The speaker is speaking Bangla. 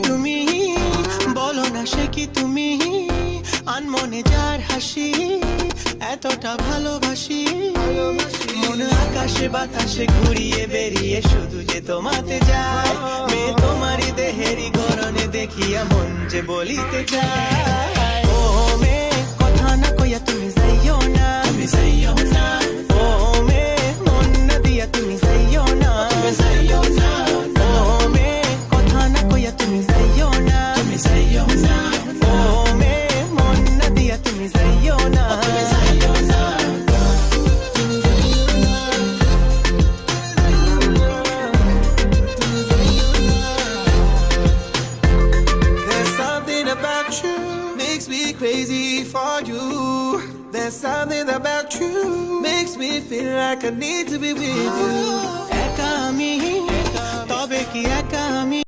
তুমি বলো না সে কি তুমি আনমনে যার হাসি এতটা ভালোবাসি মন আকাশে বাতাসে ঘুরিয়ে বেরিয়ে শুধু যে তোমাতে যায় মেয়ে তোমারই দেহেরই গরনে দেখিয়া মন যে বলিতে চায় ও মেয়ে কথা না কইয়া তুমি যাইও না তুমি যাইও না ও মেয়ে মন না দিয়া তুমি যাইও না তুমি যাইও না ও মেয়ে কথা না কইয়া তুমি যাইও না তুমি যাইও না ও মেয়ে মন না দিয়া তুমি যাইও না তুমি যাইও না About you makes me crazy for you. There's something about you makes me feel like I need to be with you. একা আমি তবে কি একা আমি